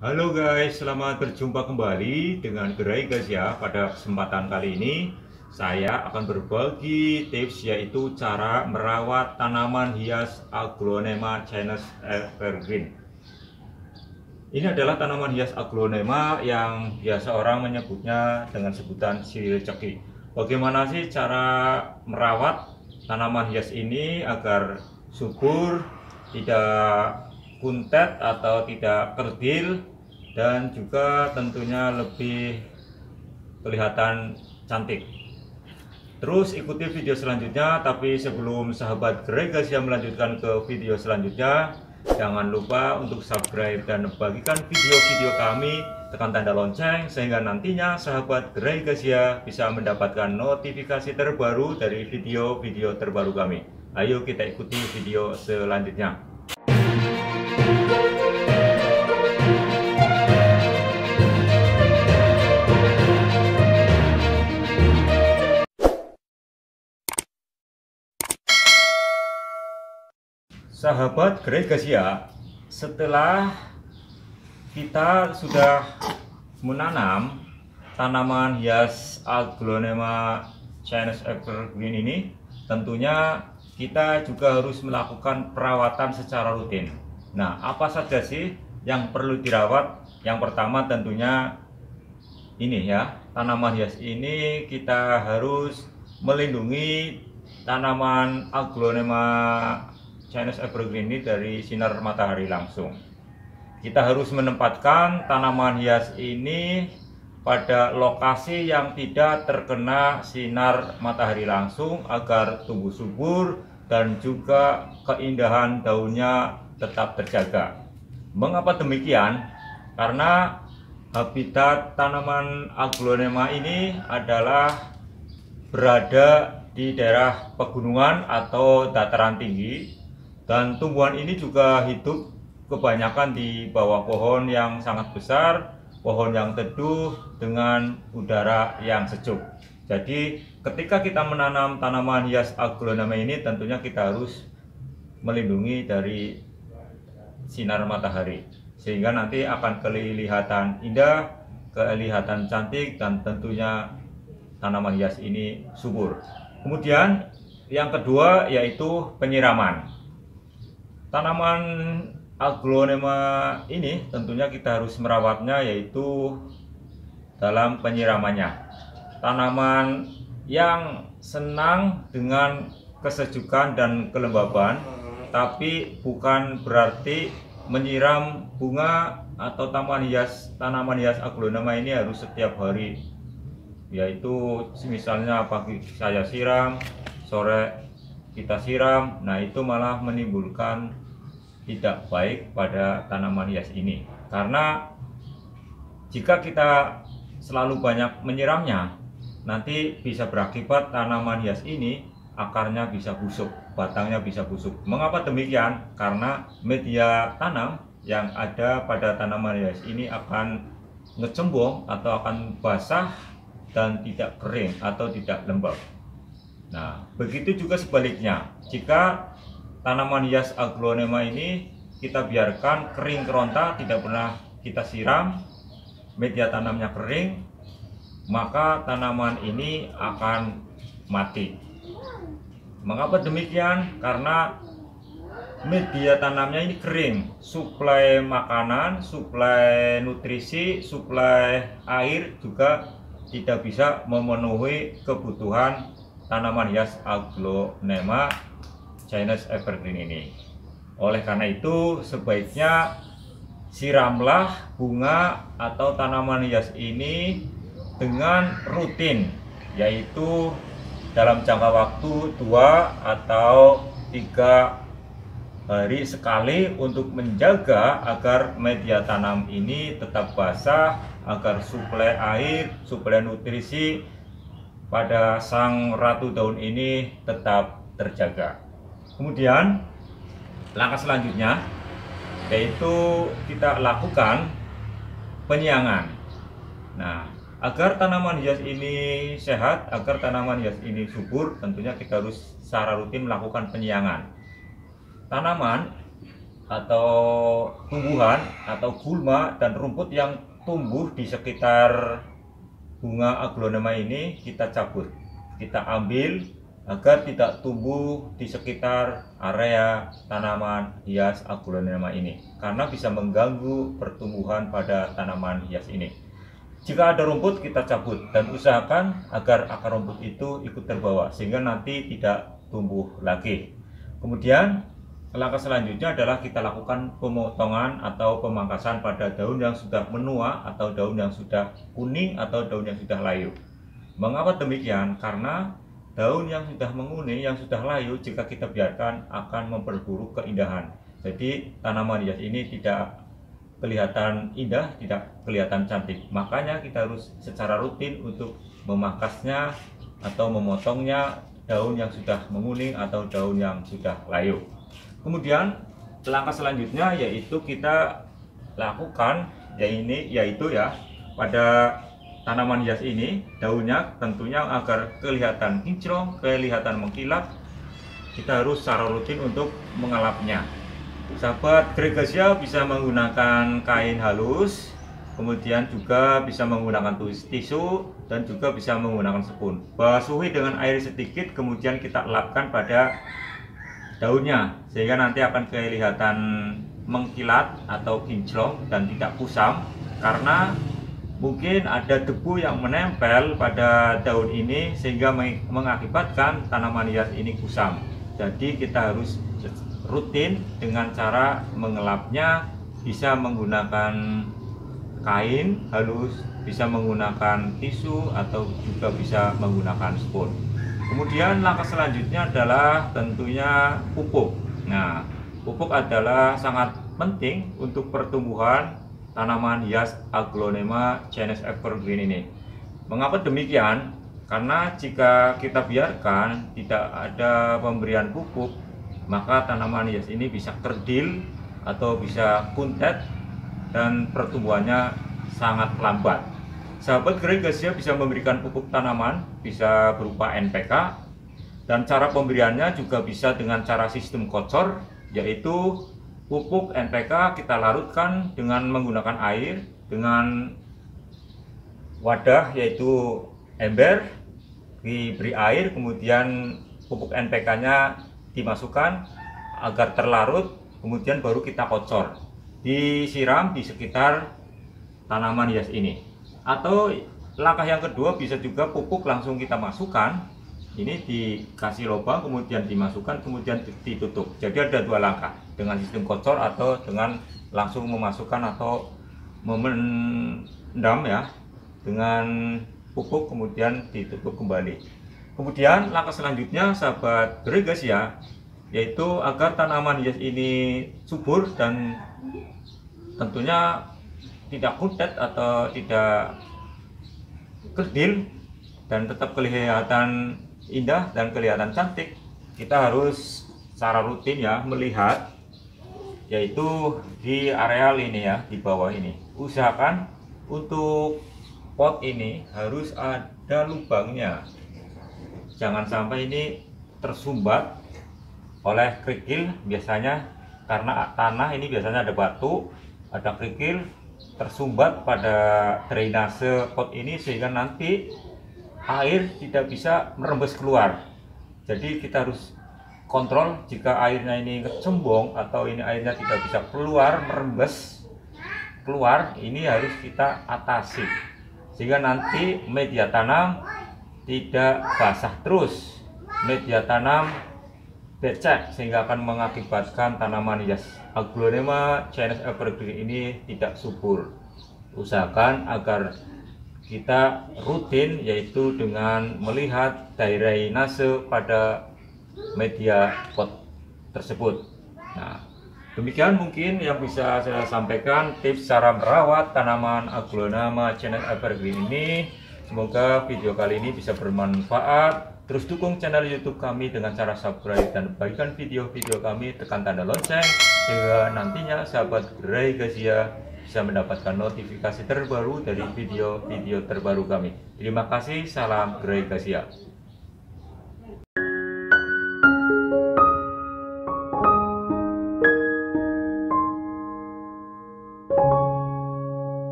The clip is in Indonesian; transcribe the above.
Halo guys, selamat berjumpa kembali dengan Gerai guys ya. Pada kesempatan kali ini saya akan berbagi tips yaitu cara merawat tanaman hias Aglonema Chinese Evergreen. Ini adalah tanaman hias Aglonema yang biasa orang menyebutnya dengan sebutan sirih ceki. Bagaimana sih cara merawat tanaman hias ini agar subur, tidak kuntet atau tidak kerdil, dan juga tentunya lebih kelihatan cantik. Terus ikuti video selanjutnya, tapi sebelum sahabat Gregas yang melanjutkan ke video selanjutnya, jangan lupa untuk subscribe dan bagikan video-video kami, tekan tanda lonceng sehingga nantinya sahabat Gregas ya bisa mendapatkan notifikasi terbaru dari video-video terbaru kami. Ayo kita ikuti video selanjutnya. Sahabat Gregas ya, setelah kita sudah menanam tanaman hias Aglonema Chinese Evergreen ini, tentunya kita juga harus melakukan perawatan secara rutin. Nah, apa saja sih yang perlu dirawat? Yang pertama tentunya ini ya, tanaman hias ini kita harus melindungi tanaman Aglonema Chinese Evergreen ini dari sinar matahari langsung. Kita harus menempatkan tanaman hias ini pada lokasi yang tidak terkena sinar matahari langsung agar tumbuh subur dan juga keindahan daunnya tetap terjaga. Mengapa demikian? Karena habitat tanaman Aglonema ini adalah berada di daerah pegunungan atau dataran tinggi, dan tumbuhan ini juga hidup kebanyakan di bawah pohon yang sangat besar, pohon yang teduh dengan udara yang sejuk. Jadi ketika kita menanam tanaman hias Aglonema ini, tentunya kita harus melindungi dari sinar matahari, sehingga nanti akan kelihatan indah, kelihatan cantik, dan tentunya tanaman hias ini subur. Kemudian yang kedua yaitu penyiraman. Tanaman Aglonema ini tentunya kita harus merawatnya yaitu dalam penyiramannya. Tanaman yang senang dengan kesejukan dan kelembaban, tapi bukan berarti menyiram bunga atau tanaman hias Aglonema ini harus setiap hari. Yaitu misalnya pagi saya siram, sore kita siram, nah itu malah menimbulkan tidak baik pada tanaman hias ini. Karena jika kita selalu banyak menyiramnya, nanti bisa berakibat tanaman hias ini akarnya bisa busuk, batangnya bisa busuk. Mengapa demikian? Karena media tanam yang ada pada tanaman hias ini akan ngecembung atau akan basah dan tidak kering atau tidak lembab. Nah, begitu juga sebaliknya. Jika tanaman hias Aglonema ini kita biarkan kering keronta, tidak pernah kita siram, media tanamnya kering, maka tanaman ini akan mati. Mengapa demikian? Karena media tanamnya ini kering, suplai makanan, suplai nutrisi, suplai air juga tidak bisa memenuhi kebutuhan tanaman hias Aglonema Chinese Evergreen ini. Oleh karena itu sebaiknya siramlah bunga atau tanaman hias ini dengan rutin, yaitu dalam jangka waktu 2 atau 3 hari sekali untuk menjaga agar media tanam ini tetap basah, agar suplai air, suplai nutrisi pada sang ratu daun ini tetap terjaga. Kemudian langkah selanjutnya yaitu kita lakukan penyiangan. Nah, agar tanaman hias ini sehat, agar tanaman hias ini subur, tentunya kita harus secara rutin melakukan penyiangan. Tanaman atau tumbuhan atau gulma dan rumput yang tumbuh di sekitar bunga aglonema ini kita cabut, kita ambil agar tidak tumbuh di sekitar area tanaman hias aglonema ini, karena bisa mengganggu pertumbuhan pada tanaman hias ini. Jika ada rumput kita cabut dan usahakan agar akar rumput itu ikut terbawa sehingga nanti tidak tumbuh lagi. Kemudian langkah selanjutnya adalah kita lakukan pemotongan atau pemangkasan pada daun yang sudah menua atau daun yang sudah kuning atau daun yang sudah layu. Mengapa demikian? Karena daun yang sudah menguning, yang sudah layu, jika kita biarkan akan memperburuk keindahan. Jadi tanaman hias ini tidak kelihatan indah, tidak kelihatan cantik. Makanya kita harus secara rutin untuk memangkasnya atau memotongnya daun yang sudah menguning atau daun yang sudah layu. Kemudian langkah selanjutnya yaitu kita lakukan yaitu pada tanaman hias ini daunnya tentunya agar kelihatan kinclong, kelihatan mengkilap, kita harus secara rutin untuk mengelapnya. Sahabat Gregasia bisa menggunakan kain halus, kemudian juga bisa menggunakan tisu dan juga bisa menggunakan spons. Basuhi dengan air sedikit, kemudian kita elapkan pada daunnya sehingga nanti akan kelihatan mengkilat atau kinclong dan tidak kusam, karena mungkin ada debu yang menempel pada daun ini sehingga mengakibatkan tanaman hias ini kusam. Jadi kita harus rutin dengan cara mengelapnya, bisa menggunakan kain halus, bisa menggunakan tisu atau juga bisa menggunakan spons. Kemudian langkah selanjutnya adalah tentunya pupuk. Nah, pupuk adalah sangat penting untuk pertumbuhan tanaman hias aglonema Chinese Evergreen ini. Mengapa demikian? Karena jika kita biarkan tidak ada pemberian pupuk, maka tanaman hias ini bisa kerdil atau bisa kuntet dan pertumbuhannya sangat lambat. Sahabat Gregasia bisa memberikan pupuk tanaman, bisa berupa NPK, dan cara pemberiannya juga bisa dengan cara sistem kocor, yaitu pupuk NPK kita larutkan dengan menggunakan air, dengan wadah yaitu ember, diberi air, kemudian pupuk NPK-nya dimasukkan agar terlarut, kemudian baru kita kocor, disiram di sekitar tanaman hias ini. Atau langkah yang kedua bisa juga pupuk langsung kita masukkan, ini dikasih lubang kemudian dimasukkan kemudian ditutup. Jadi ada dua langkah, dengan sistem kocor atau dengan langsung memasukkan atau memendam dengan pupuk kemudian ditutup kembali. Kemudian langkah selanjutnya sahabat Gregasia yaitu agar tanaman hias ini subur dan tentunya tidak kuntet atau tidak kerdil dan tetap kelihatan indah dan kelihatan cantik, kita harus secara rutin melihat, yaitu di areal ini di bawah ini. Usahakan untuk pot ini harus ada lubangnya, jangan sampai ini tersumbat oleh kerikil biasanya, karena tanah ini biasanya ada batu, ada kerikil tersumbat pada drainase pot ini sehingga nanti air tidak bisa merembes keluar. Jadi kita harus kontrol jika airnya ini kecembong atau ini airnya tidak bisa keluar, merembes keluar, ini harus kita atasi sehingga nanti media tanam tidak basah terus, media tanam becek sehingga akan mengakibatkan tanaman hias aglonema Chinese Evergreen ini tidak subur. Usahakan agar kita rutin, yaitu dengan melihat drainase pada media pot tersebut. Nah, demikian mungkin yang bisa saya sampaikan tips cara merawat tanaman aglonema Chinese Evergreen ini. Semoga video kali ini bisa bermanfaat. Terus dukung channel YouTube kami dengan cara subscribe dan bagikan video-video kami, tekan tanda lonceng sehingga nantinya sahabat Gregasia bisa mendapatkan notifikasi terbaru dari video-video terbaru kami. Terima kasih, salam Gregasia.